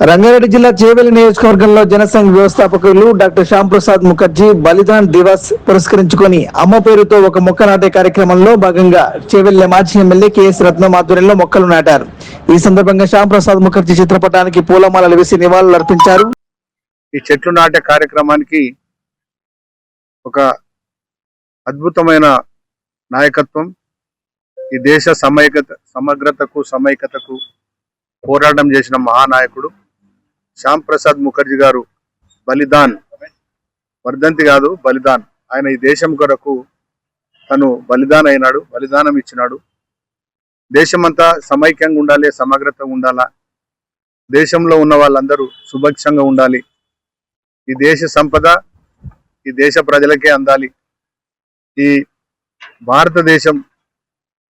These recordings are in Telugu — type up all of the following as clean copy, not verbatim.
రంగారెడ్డి జిల్లా చేవెళ్లి నియోజకవర్గంలో జనసంఘ్ వ్యవస్థాపకులు డాక్టర్ శ్యామ్ ప్రసాద్ ముఖర్జీ బలిదాన్ దివస్ పురస్కరించుకొని అమ్మ పేరుతో ఒక మొక్క నాటే కార్యక్రమంలో భాగంగా చేవెళ్లి మాజీ ఎమ్మెల్యే కెఎస్ రత్నం ఆధ్వర్యంలో మొక్కలు నాటారు. ఈ సందర్భంగా శ్యామ్ ప్రసాద్ ముఖర్జీ చిత్రపటానికి పూలమాలలు వేసి నివాళులు అర్పించారు. ఈ చెట్లు నాటే కార్యక్రమానికి ఒక అద్భుతమైన నాయకత్వం, ఈ దేశ సమగ్రతకు సమైక్యతకు పోరాటం చేసిన మహానాయకుడు శ్యామ్ ప్రసాద్ ముఖర్జీ గారు బలిదాన్ వర్ధంతి కాదు బలిదాన్. ఆయన ఈ దేశం కొరకు తను బలిదానం ఇచ్చినాడు. దేశమంతా సమైక్యంగా ఉండాలి, సమగ్రత ఉండాలా, దేశంలో ఉన్న వాళ్ళందరూ సుభిక్షంగా ఉండాలి, ఈ దేశ సంపద ఈ దేశ ప్రజలకే అందాలి. ఈ భారతదేశం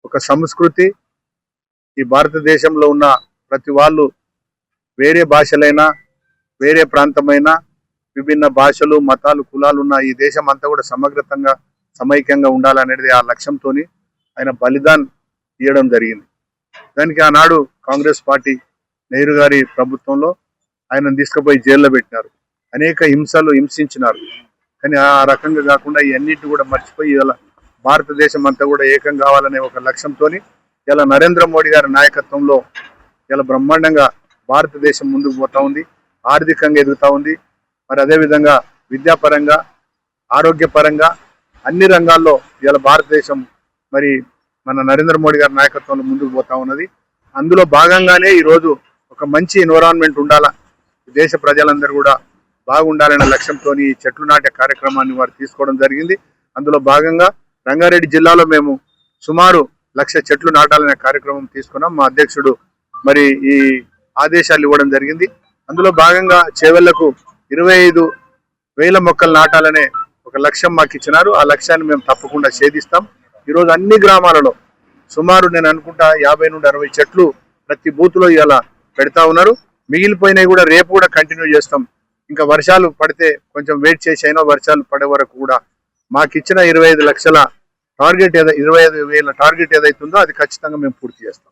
ఒక సంస్కృతి, ఈ భారతదేశంలో ఉన్న ప్రతి వాళ్ళు వేరే భాషలైనా వేరే ప్రాంతమైనా విభిన్న భాషలు మతాలు కులాలు ఉన్న ఈ దేశం అంతా కూడా సమగ్రతంగా సమైక్యంగా ఉండాలనేది ఆ లక్ష్యంతో ఆయన బలిదాన్ ఇవ్వడం జరిగింది. దానికి ఆనాడు కాంగ్రెస్ పార్టీ నెహ్రూ గారి ప్రభుత్వంలో ఆయనను తీసుకుపోయి జైల్లో పెట్టినారు, అనేక హింసించినారు. కానీ ఆ రకంగా కాకుండా ఇవన్నిటిని కూడా మర్చిపోయి ఇలా భారతదేశం అంతా కూడా ఏకం కావాలనే ఒక లక్ష్యంతో ఇలా నరేంద్ర మోడీ గారి నాయకత్వంలో ఇలా బ్రహ్మాండంగా భారతదేశం ముందుకు పోతా ఉంది, ఆర్థికంగా ఎదుగుతా ఉంది. మరి అదేవిధంగా విద్యాపరంగా ఆరోగ్యపరంగా అన్ని రంగాల్లో ఇలా భారతదేశం మరి మన నరేంద్ర మోడీ గారి నాయకత్వంలో ముందుకు పోతా ఉన్నది. అందులో భాగంగానే ఈరోజు ఒక మంచి ఎన్విరాన్మెంట్ ఉండాలా, దేశ ప్రజలందరూ కూడా బాగుండాలనే లక్ష్యంతో ఈ చెట్లు నాటే కార్యక్రమాన్ని వారు తీసుకోవడం జరిగింది. అందులో భాగంగా రంగారెడ్డి జిల్లాలో మేము సుమారు 1,00,000 చెట్లు నాటాలనే కార్యక్రమం తీసుకున్నాం. మా అధ్యక్షుడు మరి ఈ ఆదేశాలు ఇవ్వడం జరిగింది. అందులో భాగంగా చేవెళ్లకు 25,000 మొక్కలు నాటాలనే ఒక లక్ష్యం మాకు ఇచ్చినారు. ఆ లక్ష్యాన్ని మేము తప్పకుండా ఛేదిస్తాం. ఈరోజు అన్ని గ్రామాలలో సుమారు నేను అనుకుంటా 50 నుండి 60 చెట్లు ప్రతి బూత్లో ఇలా పెడతా ఉన్నారు. మిగిలిపోయినవి కూడా రేపు కూడా కంటిన్యూ చేస్తాం. ఇంకా వర్షాలు పడితే కొంచెం వెయిట్ చేసి అయినా వర్షాలు పడే వరకు కూడా మాకు ఇచ్చిన 25,000 టార్గెట్ 25,000 టార్గెట్ ఏదైతుందో అది ఖచ్చితంగా మేము పూర్తి చేస్తాం.